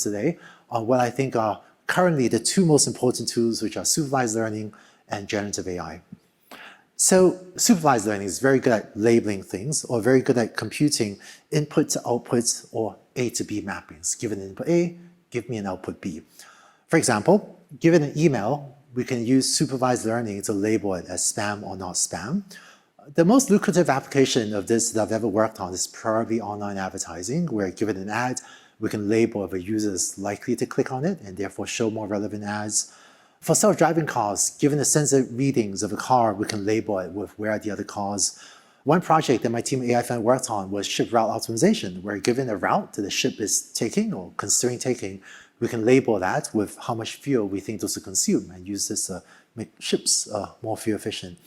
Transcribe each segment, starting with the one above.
today on what I think are currently the two most important tools, which are supervised learning and generative AI. So supervised learning is very good at labeling things, or very good at computing input to output or A to B mappings. Given input A, give me an output B. For example, given an email, we can use supervised learning to label it as spam or not spam. The most lucrative application of this that I've ever worked on is probably online advertising, where given an ad, we can label if a user is likely to click on it and therefore show more relevant ads. For self-driving cars, given the sensor readings of a car, we can label it with where are the other cars. One project that my team at AIFN worked on was ship route optimization, where given a route that the ship is taking or considering taking, we can label that with how much fuel we think those will consume and use this to make ships more fuel efficient.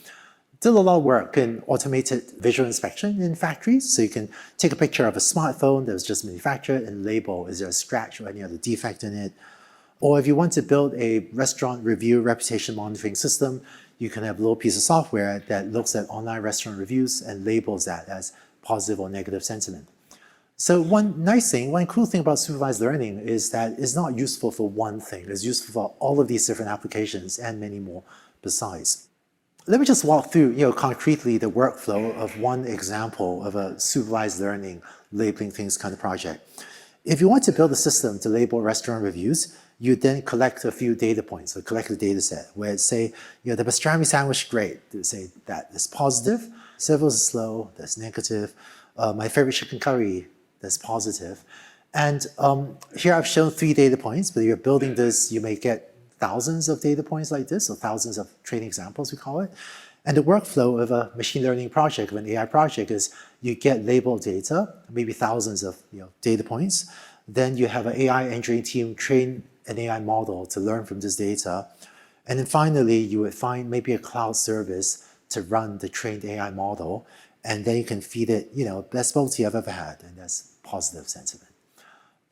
Did a lot of work in automated visual inspection in factories. So you can take a picture of a smartphone that was just manufactured and label, is there a scratch or any other defect in it? Or if you want to build a restaurant review reputation monitoring system, you can have a little piece of software that looks at online restaurant reviews and labels that as positive or negative sentiment. So one cool thing about supervised learning is that it's not useful for one thing. It's useful for all of these different applications and many more besides. Let me just walk through, concretely the workflow of one example of a supervised learning labeling things kind of project. If you want to build a system to label restaurant reviews, you then collect a few data points, or collect a data set where it say, the pastrami sandwich, great. They say that is positive, servos is slow, that's negative. My favorite chicken curry, that's positive. And here I've shown 3 data points, but if you're building this, you may get thousands of data points like this, or thousands of training examples, we call it. And the workflow of a machine learning project, of an AI project, is you get labeled data, maybe thousands of data points. Then you have an AI engineering team train an AI model to learn from this data. And then finally, you would find maybe a cloud service to run the trained AI model. And then you can feed it, best multi I've ever had, and that's positive sentiment.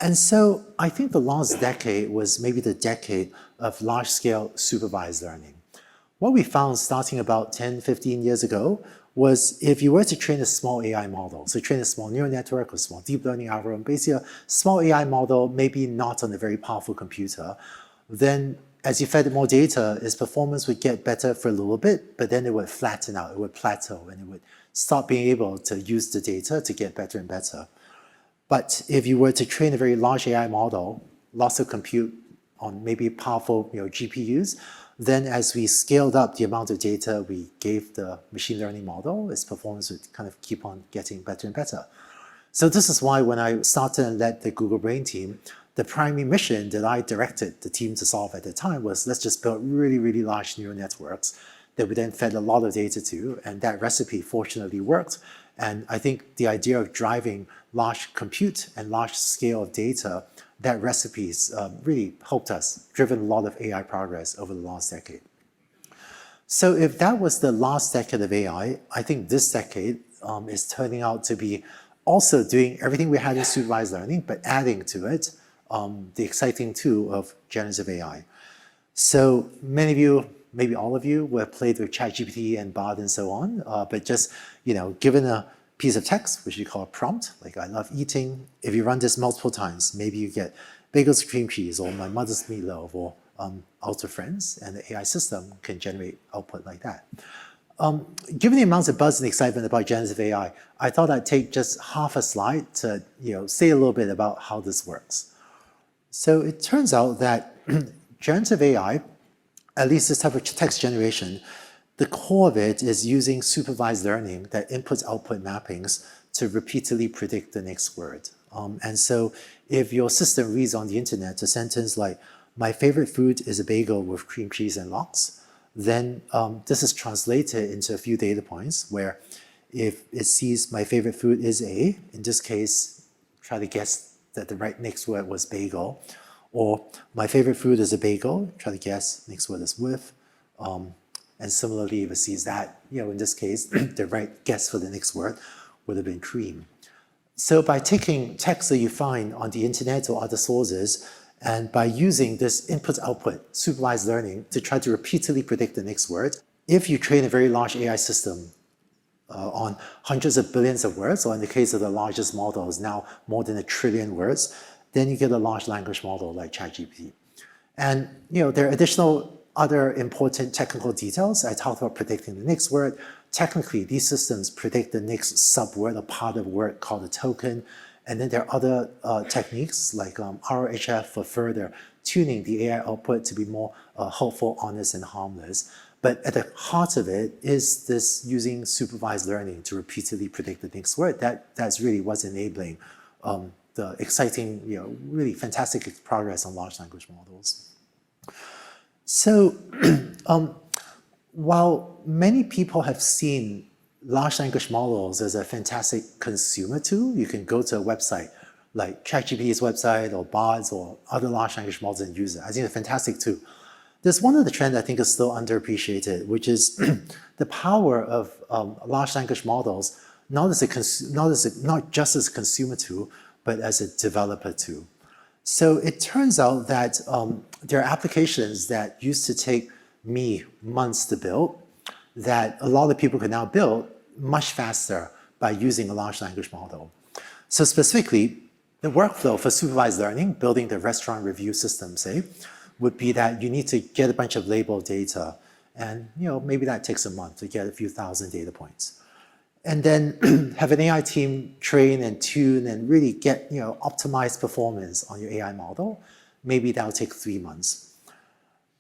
And so I think the last decade was maybe the decade of large-scale supervised learning. What we found starting about 10, 15 years ago was if you were to train a small AI model, so train a small neural network or small deep learning algorithm, basically a small AI model, maybe not on a very powerful computer, then as you fed it more data, its performance would get better for a little bit, but then it would flatten out, it would plateau, and it would stop being able to use the data to get better and better. But if you were to train a very large AI model, lots of compute on maybe powerful GPUs, then as we scaled up the amount of data we gave the machine learning model, its performance would kind of keep on getting better and better. So this is why when I started and led the Google Brain team, the primary mission that I directed the team to solve at the time was let's just build really, really large neural networks that we then fed a lot of data to, and that recipe fortunately worked. And I think the idea of driving large compute and large scale of data, that recipe's really helped us, driven a lot of AI progress over the last decade. So if that was the last decade of AI, I think this decade is turning out to be also doing everything we had in supervised learning, but adding to it the exciting tool of generative AI. So many of you, maybe all of you, will have played with ChatGPT and Bard and so on, but just given a piece of text, which you call a prompt, like I love eating. If you run this multiple times, maybe you get bagels with cream cheese, or my mother's meatloaf, or Ultra Friends, and the AI system can generate output like that. Given the amounts of buzz and excitement about generative AI, I thought I'd take just half a slide to say a little bit about how this works. So it turns out that generative AI, at least this type of text generation, the core of it is using supervised learning that inputs output mappings to repeatedly predict the next word. And so if your system reads on the internet a sentence like, my favorite food is a bagel with cream cheese and lox, then this is translated into a few data points where if it sees my favorite food is A, in this case, try to guess that the right next word was bagel, or my favorite food is a bagel, try to guess next word is with, and similarly, if it sees that, in this case, the right guess for the next word would have been cream. So by taking text that you find on the internet or other sources, and by using this input-output supervised learning to try to repeatedly predict the next word, if you train a very large AI system on hundreds of billions of words, or in the case of the largest models, now more than 1 trillion words, then you get a large language model like ChatGPT. And there are additional other important technical details. I talked about predicting the next word. Technically, these systems predict the next subword or part of a word called a token. And then there are other techniques like RLHF for further tuning the AI output to be more hopeful, honest, and harmless. But at the heart of it is this using supervised learning to repeatedly predict the next word. That's really what's enabling the exciting, really fantastic progress on large language models. So while many people have seen large language models as a fantastic consumer tool, you can go to a website like ChatGPT's website or Bard's or other large language models and use it. I think it's a fantastic tool. There's one of the trends I think is still underappreciated, which is the power of large language models, not just as a consumer tool, but as a developer tool. So it turns out that there are applications that used to take me months to build that a lot of people can now build much faster by using a large language model. So specifically, the workflow for supervised learning, building the restaurant review system, say, would be that you need to get a bunch of labeled data, and maybe that takes a month to get a few thousand data points. And then have an AI team train and tune and really get optimized performance on your AI model. Maybe that'll take 3 months.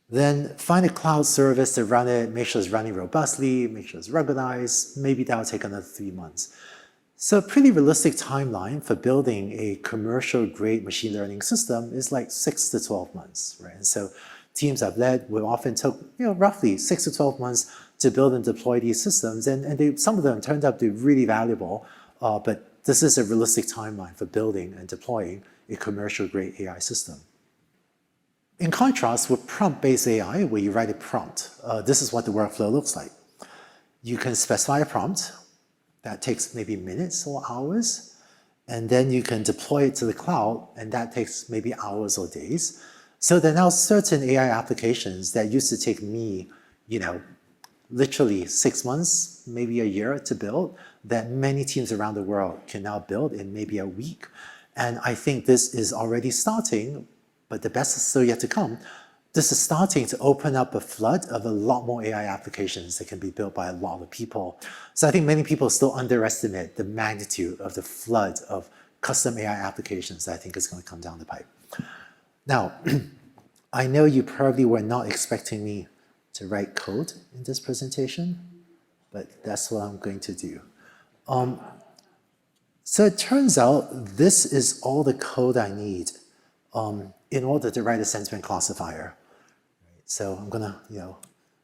Then find a cloud service to run it, make sure it's running robustly, make sure it's ruggedized. Maybe that'll take another 3 months. So a pretty realistic timeline for building a commercial-grade machine learning system is like 6 to 12 months, right? And so teams I've led will often take roughly 6 to 12 months to build and deploy these systems, and some of them turned out to be really valuable, but this is a realistic timeline for building and deploying a commercial-grade AI system. In contrast with prompt-based AI, where you write a prompt, this is what the workflow looks like. You can specify a prompt that takes maybe minutes or hours, and then you can deploy it to the cloud, and that takes maybe hours or days. So there are now certain AI applications that used to take me, literally 6 months, maybe a year to build, that many teams around the world can now build in maybe a week. And I think this is already starting, but the best is still yet to come. This is starting to open up a flood of a lot more AI applications that can be built by a lot of people. So I think many people still underestimate the magnitude of the flood of custom AI applications that I think is going to come down the pipe. Now, I know you probably were not expecting me to write code in this presentation, but that's what I'm going to do. So it turns out this is all the code I need in order to write a sentiment classifier. So I'm gonna,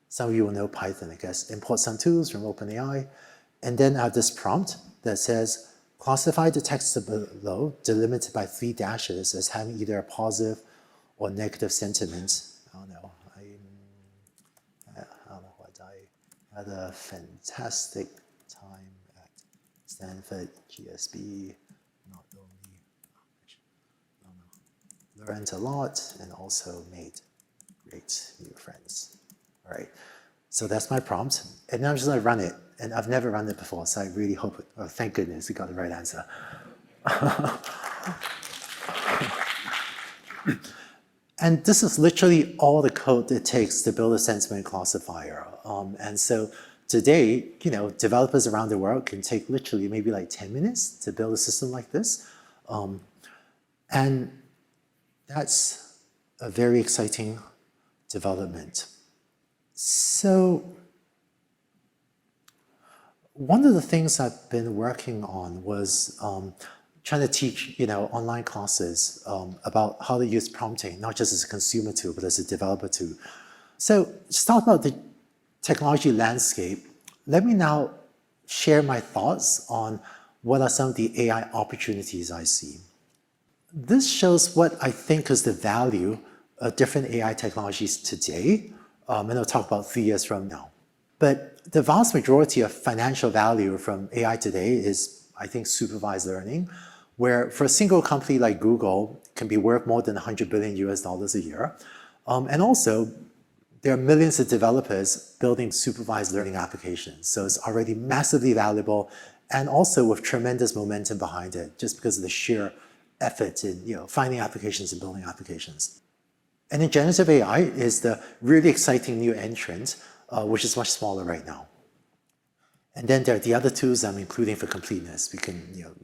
some of you will know Python, I guess, import some tools from OpenAI, and then I have this prompt that says, classify the text below, delimited by 3 dashes as having either a positive or negative sentiment. I don't know, I had a fantastic time at Stanford GSB, not only learned a lot and also made great new friends. All right, so that's my prompt, and now I'm just gonna run it. And I've never run it before, so I really hope thank goodness we got the right answer. And this is literally all the code it takes to build a sentiment classifier. And so today, developers around the world can take literally maybe like 10 minutes to build a system like this. And that's a very exciting development. So one of the things I've been working on was trying to teach online classes about how to use prompting, not just as a consumer tool, but as a developer tool. So to talk about the technology landscape, let me now share my thoughts on what are some of the AI opportunities I see. This shows what I think is the value of different AI technologies today, and I'll talk about 3 years from now. But the vast majority of financial value from AI today is, I think, supervised learning, where for a single company like Google, it can be worth more than $100 billion a year. And also, there are millions of developers building supervised learning applications. So it's already massively valuable and also with tremendous momentum behind it, just because of the sheer effort in finding applications and building applications. And then generative AI is the really exciting new entrant, which is much smaller right now. And then there are the other tools I'm including for completeness. We can,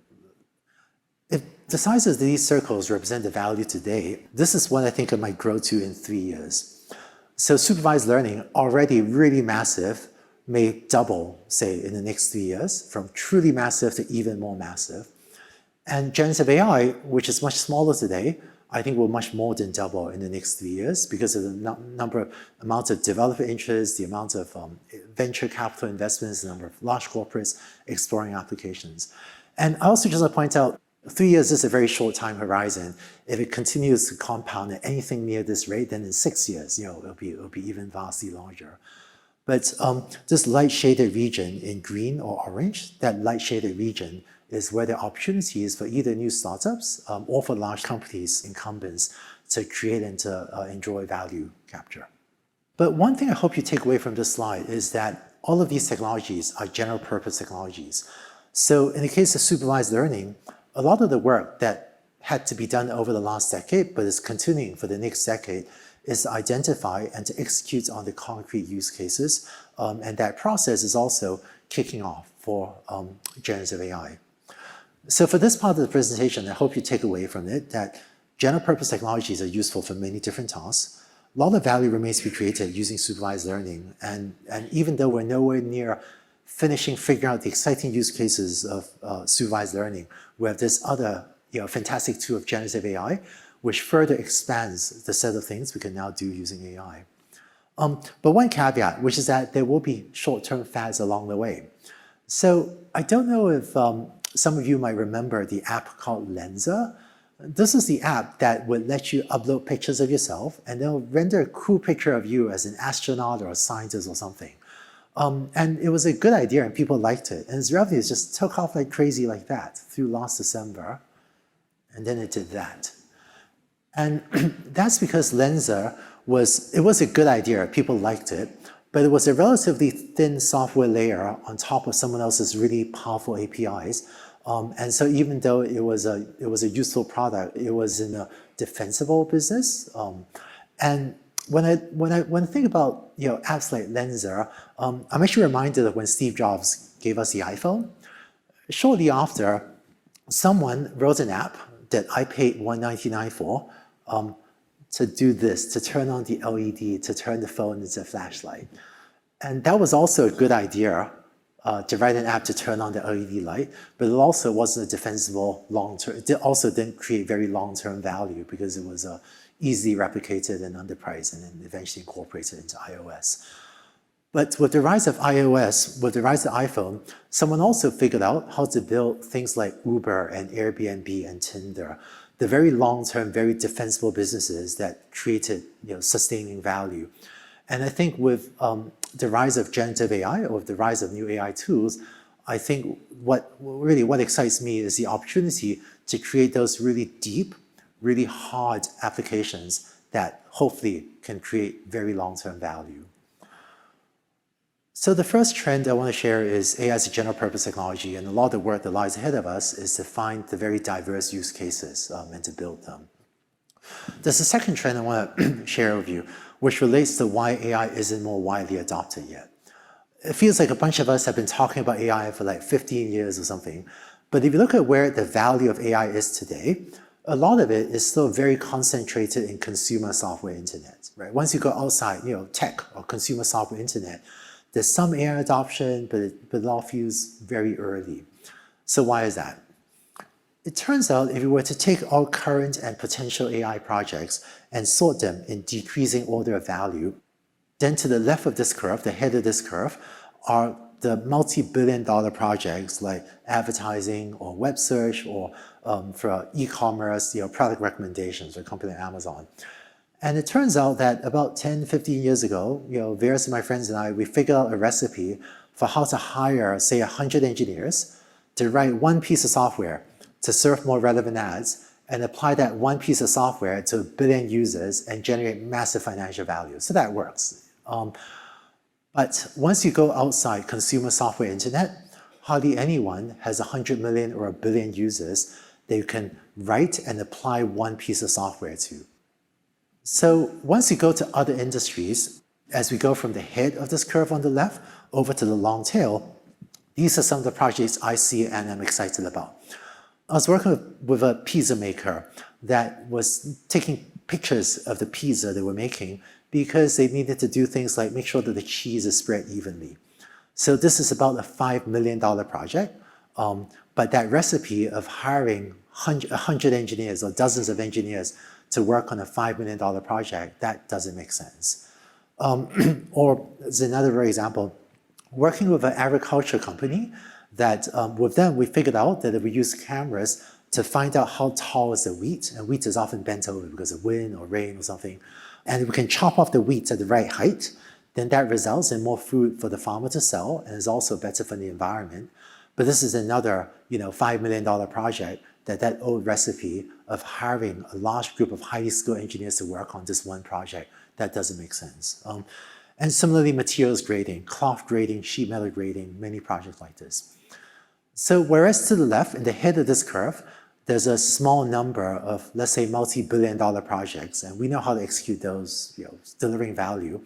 if the size of these circles represent the value today, this is what I think it might grow to in 3 years. So supervised learning, already really massive, may double, say, in the next 3 years, from truly massive to even more massive. And generative AI, which is much smaller today, I think will much more than double in the next 3 years because of the amount of developer interest, the amount of venture capital investments, the number of large corporates exploring applications. And I also just want to point out, 3 years is a very short time horizon. If it continues to compound at anything near this rate, then in 6 years, it'll be even vastly larger. But this light shaded region in green or orange, that light shaded region is where there are opportunities for either new startups or for large companies, incumbents, to create and to enjoy value capture. But one thing I hope you take away from this slide is that all of these technologies are general purpose technologies. So in the case of supervised learning, a lot of the work that had to be done over the last decade, but is continuing for the next decade, is to identify and to execute on the concrete use cases. And that process is also kicking off for generative AI. So for this part of the presentation, I hope you take away from it that general purpose technologies are useful for many different tasks. A lot of value remains to be created using supervised learning. And even though we're nowhere near figuring out the exciting use cases of supervised learning, we have this other fantastic tool of generative AI, which further expands the set of things we can now do using AI. But one caveat, which is that there will be short-term fads along the way. So I don't know if some of you might remember the app called Lensa. This is the app that would let you upload pictures of yourself, and they'll render a cool picture of you as an astronaut or a scientist or something. And it was a good idea, and people liked it. And its revenues just took off like crazy like that through last December. And then it did that. And that's because Lensa was a good idea, people liked it, but it was a relatively thin software layer on top of someone else's really powerful APIs. And so even though it was a useful product, it was in a defensible business. And when I think about apps like Lensa, I'm actually reminded of when Steve Jobs gave us the iPhone. Shortly after, someone wrote an app that I paid $199 for to do this, to turn on the LED, to turn the phone into a flashlight. And that was also a good idea, to write an app to turn on the LED light, but it also wasn't a defensible long-term, it also didn't create very long-term value because it was easily replicated and underpriced and then eventually incorporated into iOS. But with the rise of iOS, with the rise of iPhone, someone also figured out how to build things like Uber and Airbnb and Tinder, the very long-term, very defensible businesses that created sustaining value. And I think with the rise of generative AI or the rise of new AI tools, I think what excites me is the opportunity to create those really deep, really hard applications that hopefully can create very long-term value. So the first trend I want to share is AI as a general purpose technology, and a lot of the work that lies ahead of us is to find the very diverse use cases and to build them. There's a second trend I want to share with you, which relates to why AI isn't more widely adopted yet. It feels like a bunch of us have been talking about AI for like 15 years or something, but if you look at where the value of AI is today, a lot of it is still very concentrated in consumer software internet, right? Once you go outside, tech or consumer software internet, there's some AI adoption, but it all feels very early. So why is that? It turns out if you were to take all current and potential AI projects and sort them in decreasing order of value, then to the left of this curve, the head of this curve, are the multi-billion-dollar projects like advertising or web search or for e-commerce, product recommendations for a company like Amazon. And it turns out that about 10, 15 years ago, various of my friends and I, we figured out a recipe for how to hire, say, 100 engineers to write one piece of software to serve more relevant ads and apply that one piece of software to 1 billion users and generate massive financial value. So that works. But once you go outside consumer software internet, hardly anyone has 100 million or 1 billion users that you can write and apply one piece of software to. So once you go to other industries, as we go from the head of this curve on the left over to the long tail, these are some of the projects I see and I'm excited about. I was working with a pizza maker that was taking pictures of the pizza they were making because they needed to do things like make sure that the cheese is spread evenly. So this is about a $5 million project, but that recipe of hiring 100 engineers or dozens of engineers to work on a $5 million project, that doesn't make sense. Or as another very example, working with an agriculture company that with them, we figured out that if we use cameras to find out how tall is the wheat, and wheat is often bent over because of wind or rain or something, and if we can chop off the wheat at the right height, then that results in more food for the farmer to sell and is also better for the environment. But this is another $5 million project that old recipe of hiring a large group of highly skilled engineers to work on this one project, that doesn't make sense. And similarly, materials grading, cloth grading, sheet metal grading, many projects like this. So whereas to the left, in the head of this curve, there's a small number of, let's say, multi-billion-dollar projects, and we know how to execute those, delivering value.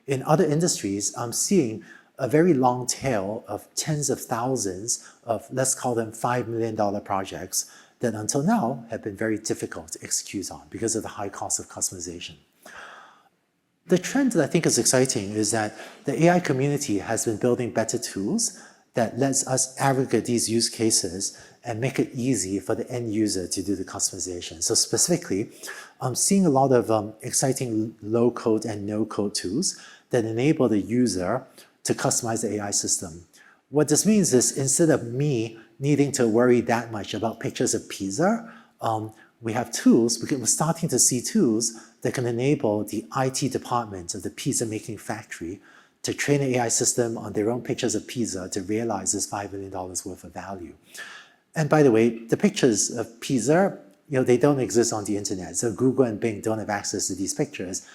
In other industries, I'm seeing a very long tail of tens of thousands of, let's call them $5 million projects that until now have been very difficult to execute on because of the high cost of customization. The trend that I think is exciting is that the AI community has been building better tools that lets us aggregate these use cases and make it easy for the end user to do the customization. So specifically, I'm seeing a lot of exciting low-code and no-code tools that enable the user to customize the AI system. What this means is instead of me needing to worry that much about pictures of pizza, we have tools, we're starting to see tools that can enable the IT department of the pizza making factory to train an AI system on their own pictures of pizza to realize this $5 million worth of value. And by the way, the pictures of pizza, they don't exist on the internet. So Google and Bing don't have access to these pictures.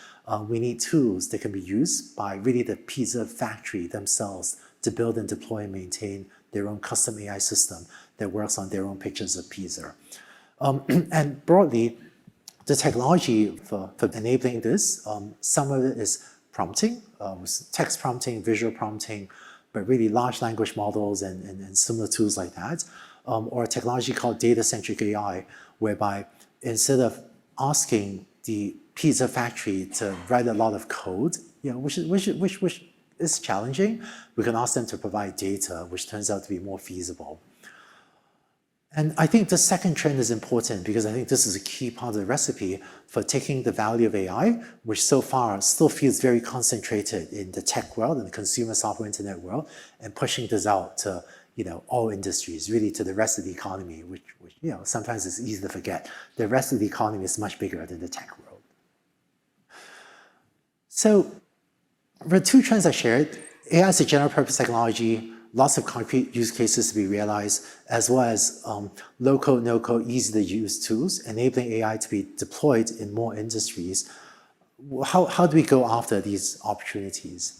We need tools that can be used by really the pizza factory themselves to build and deploy and maintain their own custom AI system that works on their own pictures of pizza. And broadly, the technology for enabling this, some of it is prompting, text prompting, visual prompting, but really large language models and similar tools like that, or a technology called data-centric AI, whereby instead of asking the pizza factory to write a lot of code, which is challenging, we can ask them to provide data, which turns out to be more feasible. And I think the second trend is important because I think this is a key part of the recipe for taking the value of AI, which so far still feels very concentrated in the tech world and the consumer software internet world, and pushing this out to all industries, really to the rest of the economy, which sometimes it's easy to forget. The rest of the economy is much bigger than the tech world. So the two trends I shared, AI is a general purpose technology, lots of concrete use cases to be realized, as well as low-code, no-code, easy-to-use tools, enabling AI to be deployed in more industries. How do we go after these opportunities?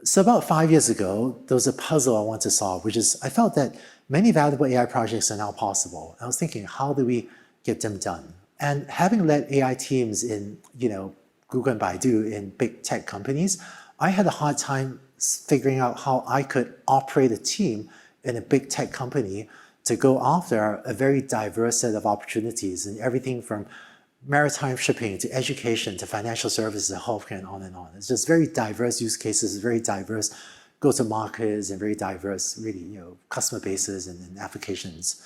So about 5 years ago, there was a puzzle I wanted to solve, which is I felt that many valuable AI projects are now possible. I was thinking, how do we get them done? And having led AI teams in Google and Baidu in big tech companies, I had a hard time figuring out how I could operate a team in a big tech company to go after a very diverse set of opportunities and everything from maritime shipping to education to financial services to healthcare and on and on. It's just very diverse use cases, very diverse go-to-markets and very diverse, really, customer bases and applications.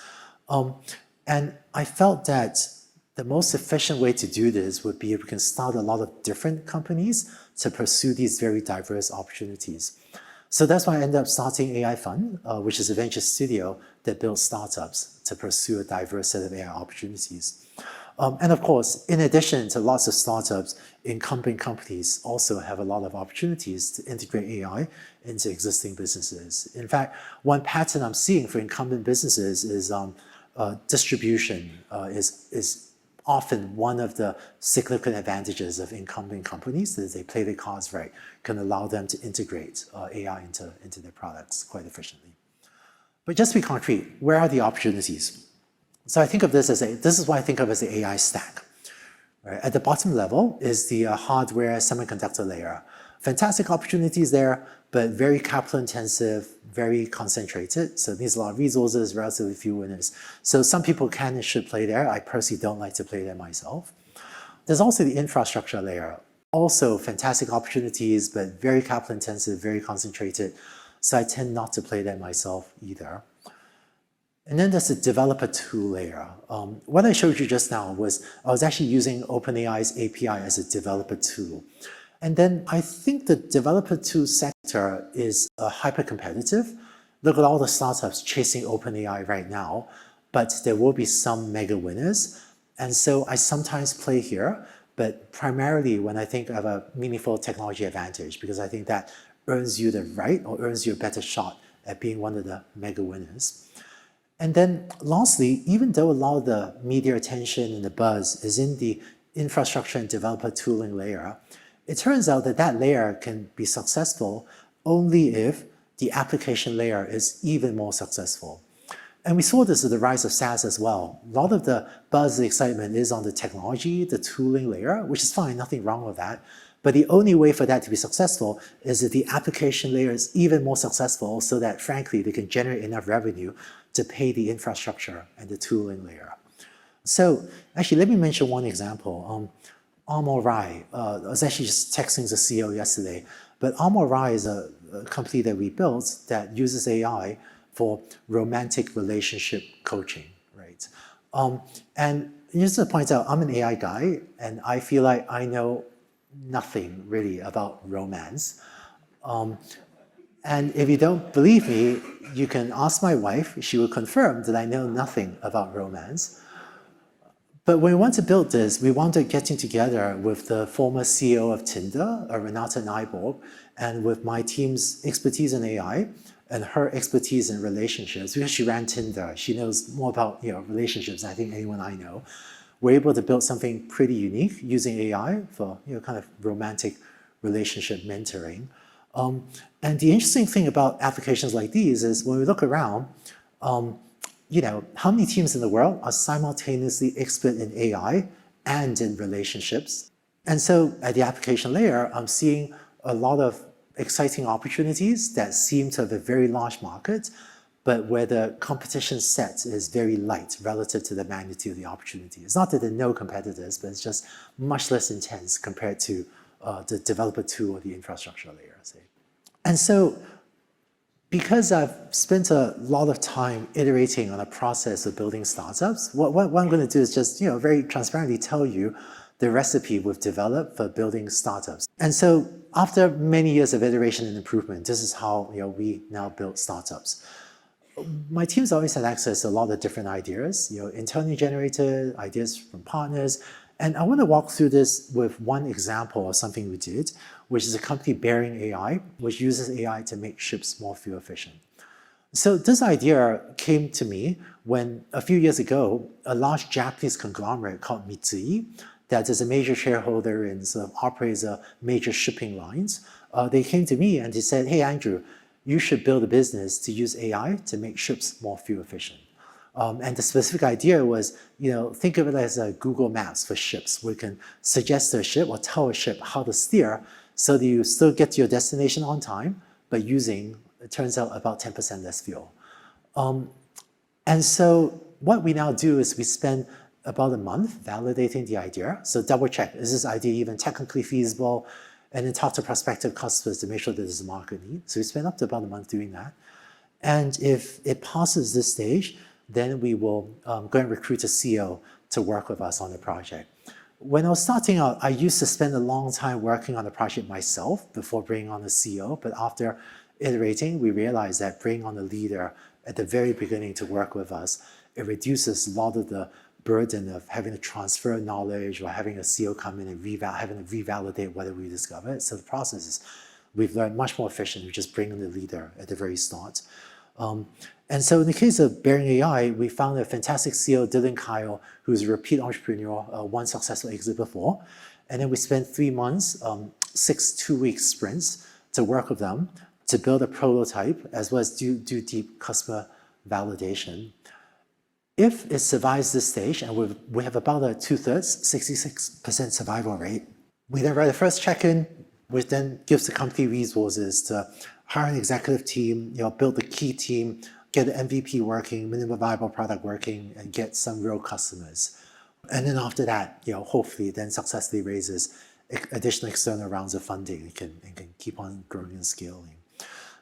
And I felt that the most efficient way to do this would be if we can start a lot of different companies to pursue these very diverse opportunities. So that's why I ended up starting AI Fund, which is a venture studio that builds startups to pursue a diverse set of AI opportunities. And of course, in addition to lots of startups, incumbent companies also have a lot of opportunities to integrate AI into existing businesses. In fact, one pattern I'm seeing for incumbent businesses is distribution is often one of the significant advantages of incumbent companies that they play their cards right, can allow them to integrate AI into their products quite efficiently. But just to be concrete, where are the opportunities? So I think of this this is what I think of as the AI stack. Right? At the bottom level is the hardware semiconductor layer. Fantastic opportunities there, but very capital intensive, very concentrated. So it needs a lot of resources, relatively few winners. So some people can and should play there. I personally don't like to play there myself. There's also the infrastructure layer. Also fantastic opportunities, but very capital intensive, very concentrated. So I tend not to play there myself either. And then there's the developer tool layer. What I showed you just now was I was actually using OpenAI's API as a developer tool. And then I think the developer tool sector is hyper competitive. Look at all the startups chasing OpenAI right now, but there will be some mega winners. And so I sometimes play here, but primarily when I think of a meaningful technology advantage, because I think that earns you the right or earns you a better shot at being one of the mega winners. And then lastly, even though a lot of the media attention and the buzz is in the infrastructure and developer tooling layer, it turns out that that layer can be successful only if the application layer is even more successful. And we saw this with the rise of SaaS as well. A lot of the buzz and excitement is on the technology, the tooling layer, which is fine, nothing wrong with that. But the only way for that to be successful is that the application layer is even more successful so that, frankly, they can generate enough revenue to pay the infrastructure and the tooling layer. So actually, let me mention one example. Armor.ai, I was actually just texting the CEO yesterday, but Armor.ai is a company that we built that uses AI for romantic relationship coaching, right? And just to point out, I'm an AI guy, and I feel like I know nothing really about romance. And if you don't believe me, you can ask my wife. She will confirm that I know nothing about romance. But when we want to build this, we wanted getting together with the former CEO of Tinder, Renate Nyborg, and with my team's expertise in AI and her expertise in relationships. Because she ran Tinder, she knows more about relationships than I think anyone I know. We're able to build something pretty unique using AI for kind of romantic relationship mentoring. And the interesting thing about applications like these is when we look around, how many teams in the world are simultaneously expert in AI and in relationships? And so at the application layer, I'm seeing a lot of exciting opportunities that seem to have a very large market, but where the competition set is very light relative to the magnitude of the opportunity. It's not that there are no competitors, but it's just much less intense compared to the developer tool or the infrastructure layer, say. And so because I've spent a lot of time iterating on a process of building startups, what I'm going to do is just very transparently tell you the recipe we've developed for building startups. And so after many years of iteration and improvement, this is how we now build startups. My team's always had access to a lot of different ideas, internally generated, ideas from partners. And I want to walk through this with one example of something we did, which is a company, Bearing AI, which uses AI to make ships more fuel efficient. So this idea came to me when a few years ago, a large Japanese conglomerate called Mitsui, that is a major shareholder and sort of operates major shipping lines. They came to me and they said, "Hey, Andrew, you should build a business to use AI to make ships more fuel efficient." And the specific idea was, think of it as a Google Maps for ships. We can suggest to a ship or tell a ship how to steer so that you still get to your destination on time, but using, it turns out, about 10% less fuel. And so what we now do is we spend about a month validating the idea. So double check, is this idea even technically feasible? And then talk to prospective customers to make sure that there's a market need. So we spend up to about a month doing that. And if it passes this stage, then we will go and recruit a CEO to work with us on the project. When I was starting out, I used to spend a long time working on the project myself before bringing on a CEO, but after iterating, we realized that bringing on a leader at the very beginning to work with us, it reduces a lot of the burden of having to transfer knowledge or having a CEO come in and having to revalidate whether we discovered. So the process is, we've learned much more efficient. We just bring in the leader at the very start. And so in the case of Bearing AI, we found a fantastic CEO, Dylan Kyle, who's a repeat entrepreneur, one successful exit before. And then we spent 3 months, 6 two-week sprints to work with them to build a prototype as well as do deep customer validation. If it survives this stage, and we have about a 2/3, 66% survival rate, we then write the first check-in, which then gives the company resources to hire an executive team, build the key team, get the MVP working, minimum viable product working, and get some real customers. And then after that, hopefully then successfully raises additional external rounds of funding and can keep on growing and scaling.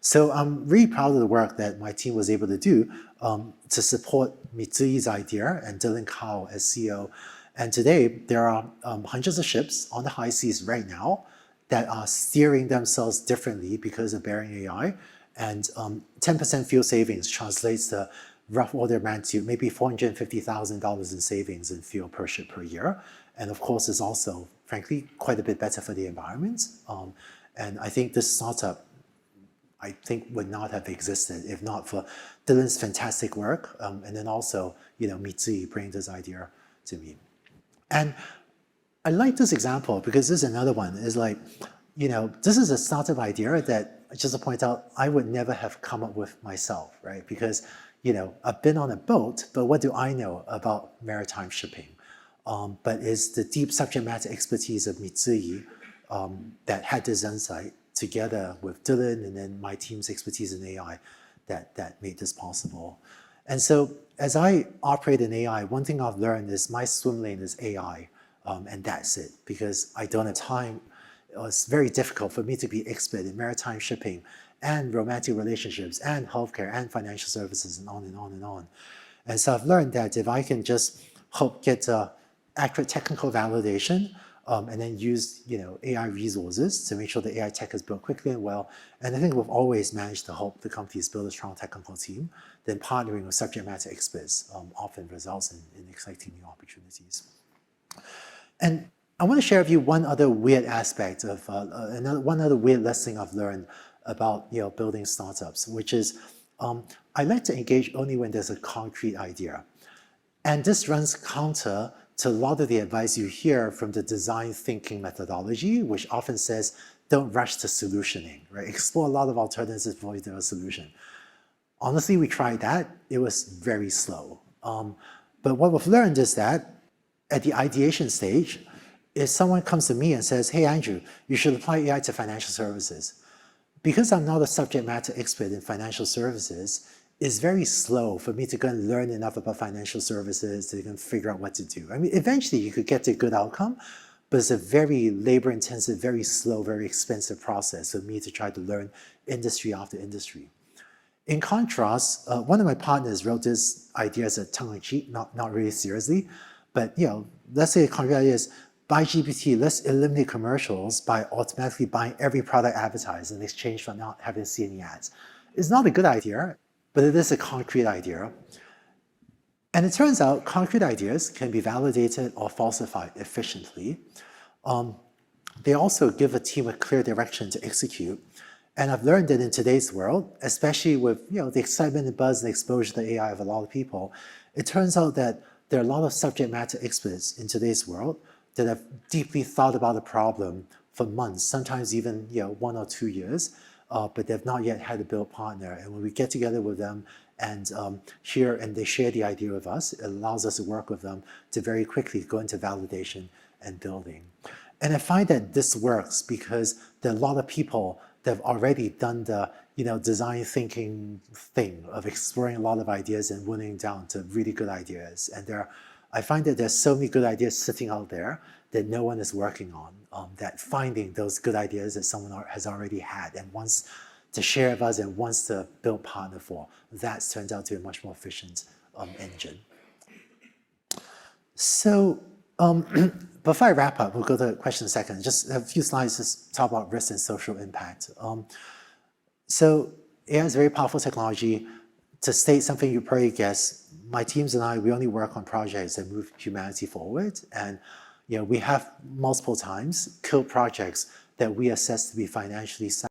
So I'm really proud of the work that my team was able to do to support Mitsui's idea and Dylan Kao as CEO. And today, there are hundreds of ships on the high seas right now that are steering themselves differently because of Bering AI. And 10% fuel savings translates to rough order of magnitude, maybe $450,000 in savings in fuel per ship per year. And of course, it's also, frankly, quite a bit better for the environment. And I think this startup, would not have existed if not for Dylan's fantastic work, and then also, Mitsui bringing this idea to me. And I like this example because this is another one. Is like, this is a startup idea that, just to point out, I would never have come up with myself, right? Because, I've been on a boat, but what do I know about maritime shipping? But it's the deep subject matter expertise of Mitsui that had this insight, together with Dylan and then my team's expertise in AI that made this possible. And so as I operate in AI, one thing I've learned is my swim lane is AI, and that's it, because I don't have time. It's very difficult for me to be expert in maritime shipping and romantic relationships and healthcare and financial services and on and on and on. And so I've learned that if I can just help get accurate technical validation, and then use AI resources to make sure the AI tech is built quickly and well. And I think we've always managed to help the companies build a strong technical team. Then partnering with subject matter experts often results in exciting new opportunities. And I want to share with you one other weird aspect of one other weird lesson I've learned about building startups, which is I like to engage only when there's a concrete idea. And this runs counter to a lot of the advice you hear from the design thinking methodology, which often says, don't rush to solutioning, right? Explore a lot of alternatives before you do a solution. Honestly, we tried that. It was very slow. But what we've learned is that at the ideation stage, if someone comes to me and says, hey, Andrew, you should apply AI to financial services. Because I'm not a subject matter expert in financial services, it's very slow for me to go and learn enough about financial services to figure out what to do. I mean, eventually you could get to a good outcome, but it's a very labor-intensive, very slow, very expensive process for me to try to learn industry after industry. In contrast, one of my partners wrote this idea as a tongue-in-cheek, not really seriously, but let's say the concrete idea is, buy GPT, let's eliminate commercials by automatically buying every product advertised in exchange for not having to see any ads. It's not a good idea, but it is a concrete idea. And it turns out concrete ideas can be validated or falsified efficiently. They also give a team a clear direction to execute. And I've learned that in today's world, especially with the excitement and buzz and exposure to AI of a lot of people, it turns out that there are a lot of subject matter experts in today's world that have deeply thought about a problem for months, sometimes even 1 or 2 years, but they've not yet had a build partner. And when we get together with them and they share the idea with us, it allows us to work with them to very quickly go into validation and building. And I find that this works because there are a lot of people that have already done the design thinking thing of exploring a lot of ideas and winning down to really good ideas. And I find that there's so many good ideas sitting out there that no one is working on, that finding those good ideas that someone has already had and wants to share with us and wants to build partner for, that turns out to be a much more efficient engine. So before I wrap up, we'll go to question second. Just a few slides to talk about risk and social impact. So AI is a very powerful technology. To state something you probably guess, my teams and I, we only work on projects that move humanity forward. And we have multiple times killed projects that we assess to be financially sound.